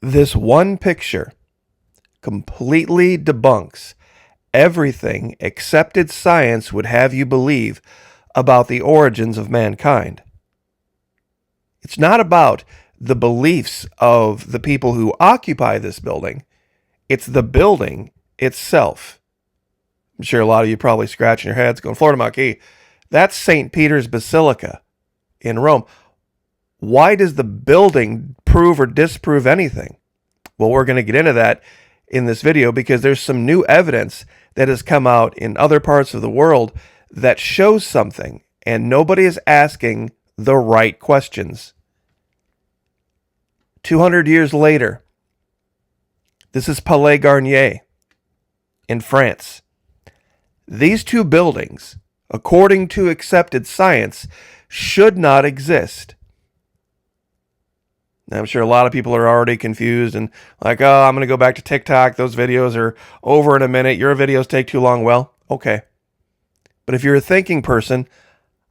This one picture completely debunks everything accepted science would have you believe about the origins of mankind. It's not about the beliefs of the people who occupy this building. It's the building itself. I'm sure a lot of you probably scratching your heads going, Florida Maquis, that's St. Peter's Basilica in Rome. Why does the building prove or disprove anything? Well, we're going to get into that in this video because there's some new evidence that has come out in other parts of the world that shows something, and nobody is asking the right questions. 200 years later, this is Palais Garnier in France. These two buildings, according to accepted science, should not exist. Now, I'm sure a lot of people are already confused and like, oh, I'm going to go back to TikTok. Those videos are over in a minute. Your videos take too long. Well, okay. But if you're a thinking person,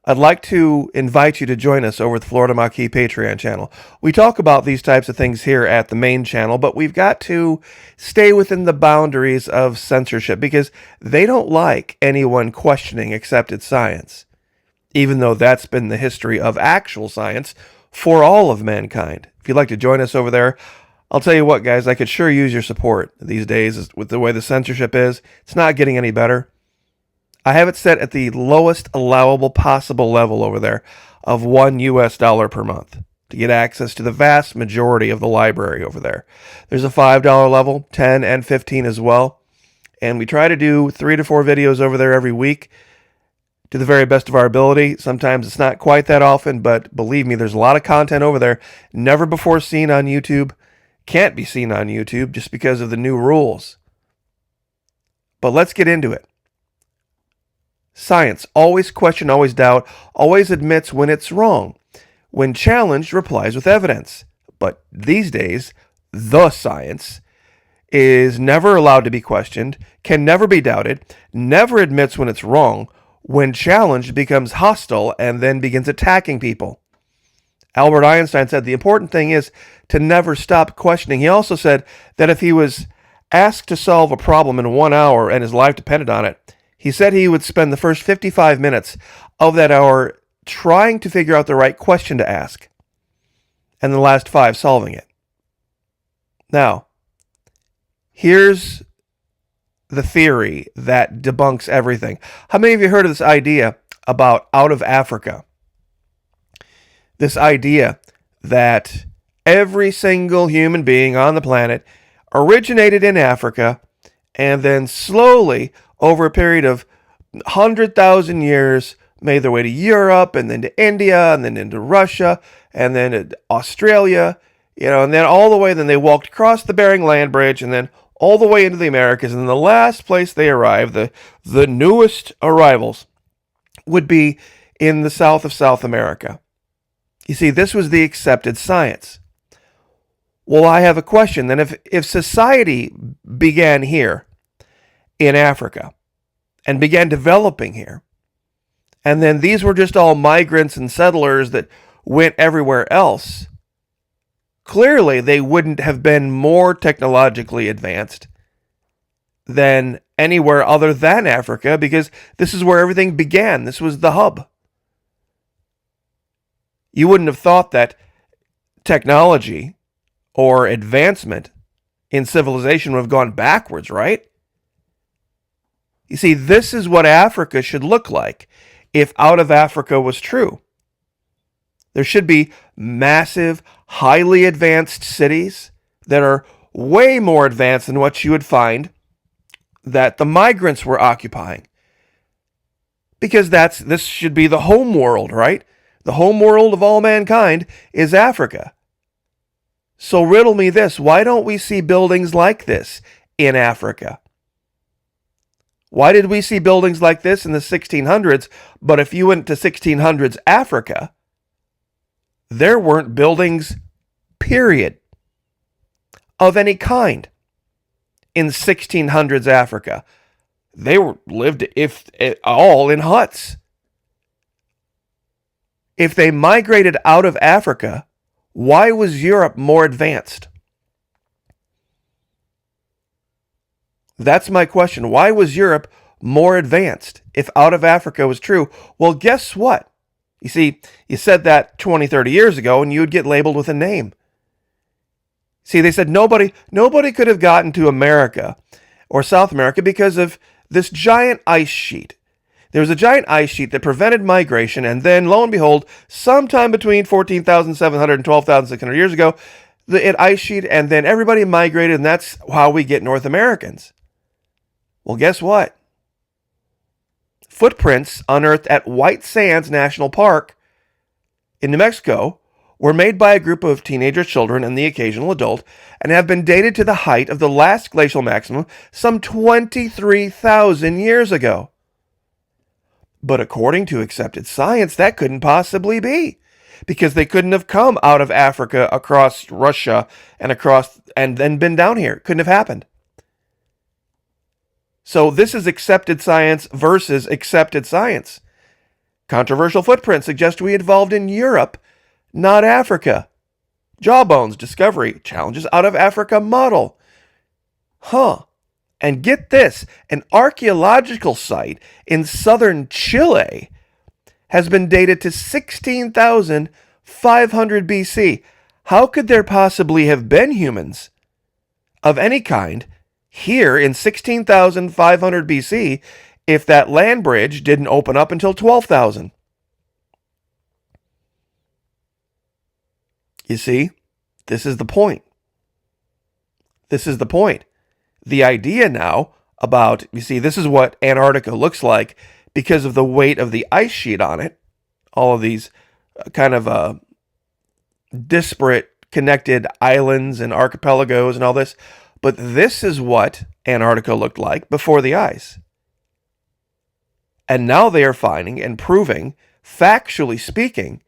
I'd like to invite you to join us over at the Florida Maquis Patreon channel. We talk about these types of things here at the main channel, but we've got to stay within the boundaries of censorship because they don't like anyone questioning accepted science, even though that's been the history of actual science for all of mankind. If you'd like to join us over there, I'll tell you what, guys, I could sure use your support these days with the way the censorship is. It's not getting any better. I have it set at the lowest allowable possible level over there of $1 per month to get access to the vast majority of the library over there. There's a $5 level, 10 and 15 as well. And we try to do 3 to 4 videos over there every week to the very best of our ability. Sometimes it's not quite that often, but believe me, there's a lot of content over there never before seen on YouTube. Can't be seen on YouTube just because of the new rules. But let's get into it. Science, always question, always doubt, always admits when it's wrong. When challenged, replies with evidence. But these days, the science is never allowed to be questioned, can never be doubted, never admits when it's wrong. When challenged, becomes hostile and then begins attacking people. Albert Einstein said the important thing is to never stop questioning. He also said that if he was asked to solve a problem in 1 hour and his life depended on it, he said he would spend the first 55 minutes of that hour trying to figure out the right question to ask, and the last 5 solving it. Now, here's the theory that debunks everything. How many of you heard of this idea about out of Africa? This idea that every single human being on the planet originated in Africa and then slowly, over a period of 100,000 years, made their way to Europe and then to India and then into Russia and then to Australia, and then all the way, then they walked across the Bering Land Bridge and then all the way into the Americas. And then the last place they arrived, the newest arrivals, would be in the south of South America. You see, this was the accepted science. Well, I have a question. Then if society began here in Africa and began developing here, and then these were just all migrants and settlers that went everywhere else, clearly they wouldn't have been more technologically advanced than anywhere other than Africa, because this is where everything began. This was the hub. You wouldn't have thought that technology or advancement in civilization would have gone backwards, right? You see, this is what Africa should look like if out of Africa was true. There should be massive, highly advanced cities that are way more advanced than what you would find that the migrants were occupying. Because this should be the home world, right? The home world of all mankind is Africa. So riddle me this, why don't we see buildings like this in Africa? Why did we see buildings like this in the 1600s, but if you went to 1600s Africa, there weren't buildings, period, of any kind in 1600s Africa. They lived, if at all, in huts. If they migrated out of Africa, why was Europe more advanced? That's my question. Why was Europe more advanced if out of Africa was true? Well, guess what? You see, you said that 20, 30 years ago and you would get labeled with a name. See, they said nobody could have gotten to America or South America because of this giant ice sheet. There was a giant ice sheet that prevented migration, and then, lo and behold, sometime between 14,700 and 12,600 years ago, the ice sheet, and then everybody migrated, and that's how we get North Americans. Well, guess what? Footprints unearthed at White Sands National Park in New Mexico were made by a group of teenager children and the occasional adult, and have been dated to the height of the last glacial maximum some 23,000 years ago. But according to accepted science, that couldn't possibly be, because they couldn't have come out of Africa across Russia and then been down here. It couldn't have happened. So this is accepted science versus accepted science. Controversial footprints suggest we evolved in Europe, not Africa. Jawbones discovery challenges out of Africa model. And get this, an archaeological site in southern Chile has been dated to 16,500 BC. How could there possibly have been humans of any kind here in 16,500 BC if that land bridge didn't open up until 12,000? You see, this is the point. This is the point. The idea now about, you see, this is what Antarctica looks like because of the weight of the ice sheet on it. All of these kind of disparate connected islands and archipelagos and all this. But this is what Antarctica looked like before the ice. And now they are finding and proving, factually speaking,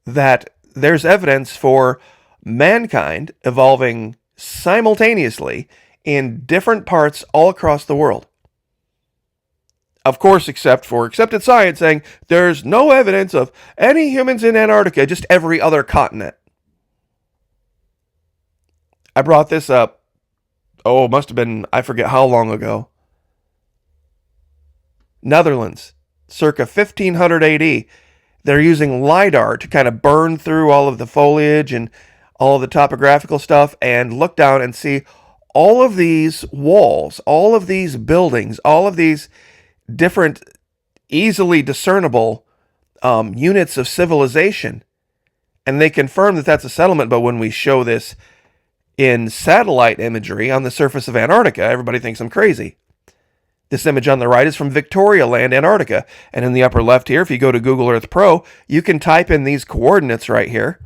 that there's evidence for mankind evolving simultaneously in different parts all across the world. Of course, except for accepted science saying there's no evidence of any humans in Antarctica, just every other continent. I brought this up, it must have been, I forget how long ago. Netherlands, circa 1500 AD. They're using LiDAR to kind of burn through all of the foliage and all of the topographical stuff and look down and see all of these walls, all of these buildings, all of these different, easily discernible units of civilization. And they confirm that that's a settlement, but when we show this in satellite imagery on the surface of Antarctica, everybody thinks I'm crazy. This image on the right is from Victoria Land, Antarctica. And in the upper left here, if you go to Google Earth Pro, you can type in these coordinates right here.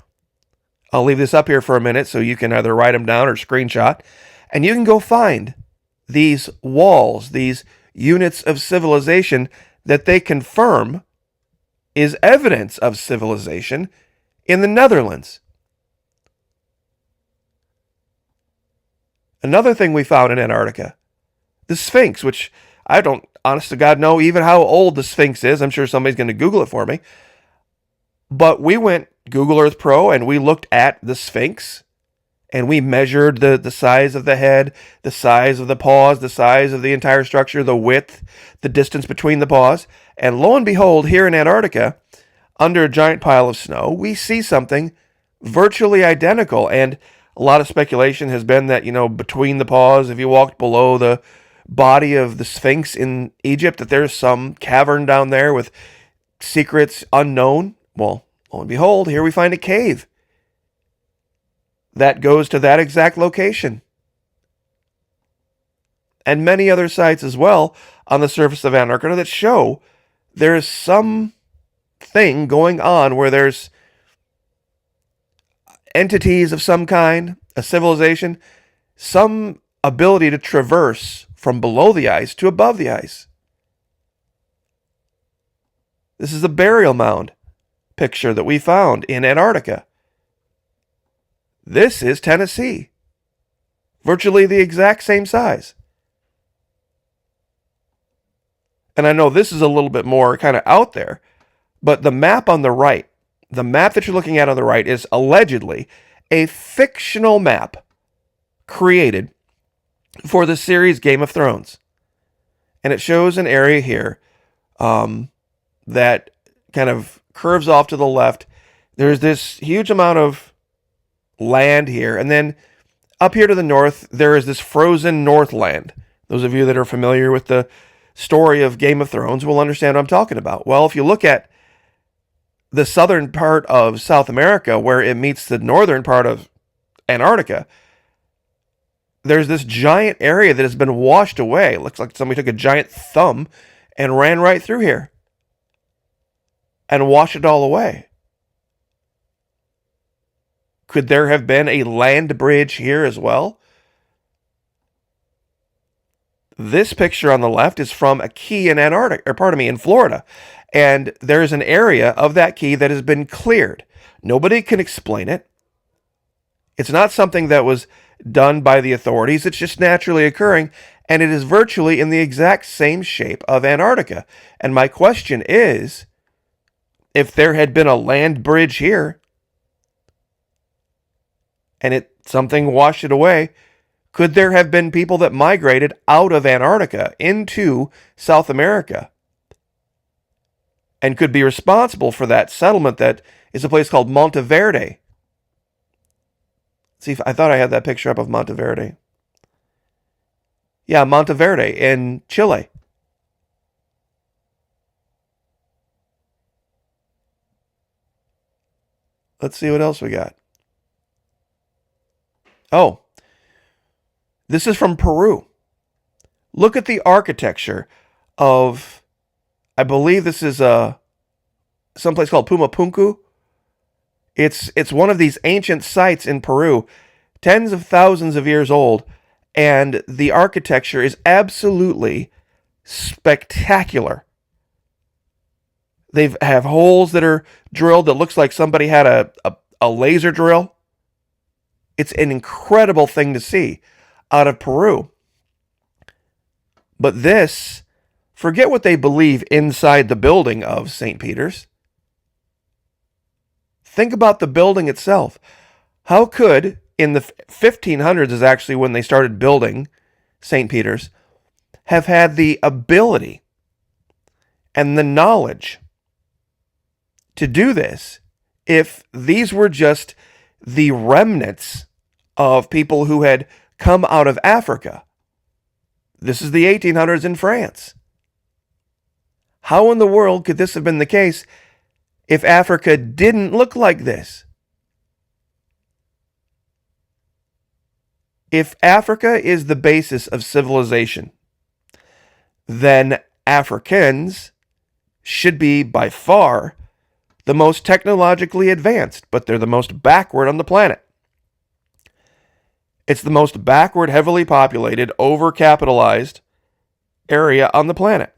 I'll leave this up here for a minute so you can either write them down or screenshot. And you can go find these walls, these units of civilization that they confirm is evidence of civilization in the Netherlands. Another thing we found in Antarctica, the Sphinx, which I don't, honest to God, know even how old the Sphinx is. I'm sure somebody's going to Google it for me. But we went Google Earth Pro and we looked at the Sphinx and we measured the size of the head, the size of the paws, the size of the entire structure, the width, the distance between the paws. And lo and behold, here in Antarctica, under a giant pile of snow, we see something virtually identical. And a lot of speculation has been that, between the paws, if you walked below the body of the Sphinx in Egypt, that there's some cavern down there with secrets unknown. Well, lo and behold, here we find a cave that goes to that exact location. And many other sites as well on the surface of Antarctica that show there's some thing going on where there's entities of some kind, a civilization, some ability to traverse from below the ice to above the ice. This is a burial mound picture that we found in Antarctica. This is Tennessee. Virtually the exact same size. And I know this is a little bit more kind of out there, but the map on the right, the map that you're looking at on the right is allegedly a fictional map created for the series Game of Thrones. And it shows an area here that kind of curves off to the left. There's this huge amount of land here. And then up here to the north, there is this frozen Northland. Those of you that are familiar with the story of Game of Thrones will understand what I'm talking about. Well, if you look at the southern part of South America, where it meets the northern part of Antarctica, there's this giant area that has been washed away. It looks like somebody took a giant thumb and ran right through here and washed it all away. Could there have been a land bridge here as well? This picture on the left is from a key in in Florida. And there's an area of that key that has been cleared. Nobody can explain it. It's not something that was done by the authorities. It's just naturally occurring, and it is virtually in the exact same shape of Antarctica. And my question is, if there had been a land bridge here, and something washed it away, could there have been people that migrated out of Antarctica into South America and could be responsible for that settlement that is a place called Monteverde? See, I thought I had that picture up of Monteverde. Yeah, Monteverde in Chile. Let's see what else we got. Oh, this is from Peru. Look at the architecture of, I believe this is someplace called Pumapunku. It's one of these ancient sites in Peru, tens of thousands of years old, and the architecture is absolutely spectacular. They have holes that are drilled that looks like somebody had a laser drill. It's an incredible thing to see out of Peru. But this, forget what they believe inside the building of St. Peter's. Think about the building itself. How could, in the 1500s is actually when they started building St. Peter's, have had the ability and the knowledge to do this if these were just the remnants of people who had come out of Africa? This is the 1800s in France. How in the world could this have been the case if Africa didn't look like this? If Africa is the basis of civilization, then Africans should be by far the most technologically advanced, but they're the most backward on the planet. It's the most backward, heavily populated, overcapitalized area on the planet.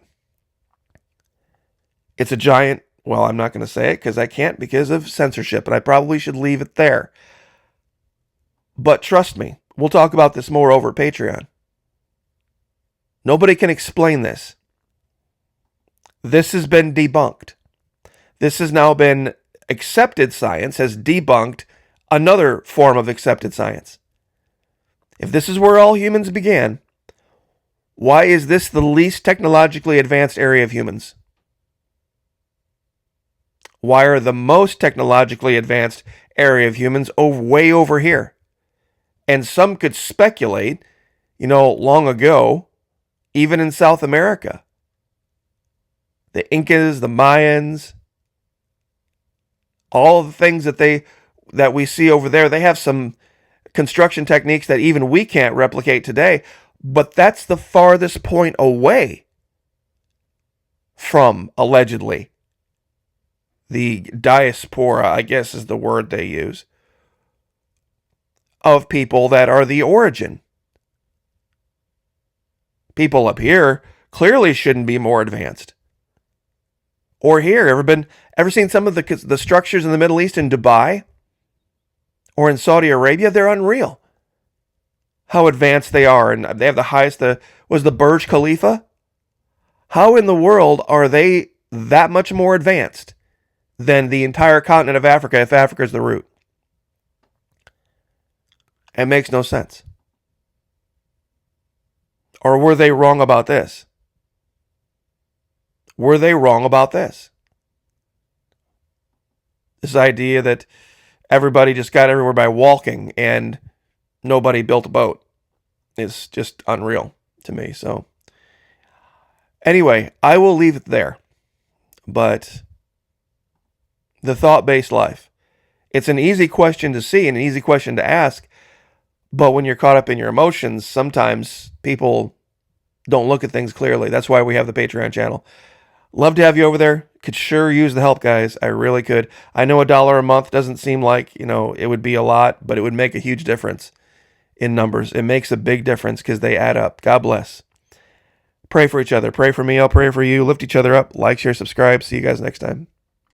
It's a giant, well, I'm not going to say it because I can't because of censorship, and I probably should leave it there. But trust me, we'll talk about this more over at Patreon. Nobody can explain this. This has been debunked. This has now been accepted science, has debunked another form of accepted science. If this is where all humans began, why is this the least technologically advanced area of humans? Why are the most technologically advanced area of humans way over here? And some could speculate, long ago, even in South America, the Incas, the Mayans, all of the things that we see over there, they have some construction techniques that even we can't replicate today, but that's the farthest point away from, allegedly, the diaspora, I guess is the word they use, of people that are the origin. People up here clearly shouldn't be more advanced. Or here, ever seen some of the structures in the Middle East in Dubai or in Saudi Arabia? They're unreal. How advanced they are, and they have the highest. Was the Burj Khalifa? How in the world are they that much more advanced than the entire continent of Africa if Africa is the root? It makes no sense. Or were they wrong about this? Were they wrong about this? This idea that everybody just got everywhere by walking and nobody built a boat is just unreal to me. So anyway, I will leave it there. But the thought-based life, it's an easy question to see and an easy question to ask. But when you're caught up in your emotions, sometimes people don't look at things clearly. That's why we have the Patreon channel. Love to have you over there. Could sure use the help, guys. I really could. I know $1 a month doesn't seem like, it would be a lot, but it would make a huge difference in numbers. It makes a big difference because they add up. God bless. Pray for each other. Pray for me. I'll pray for you. Lift each other up. Like, share, subscribe. See you guys next time.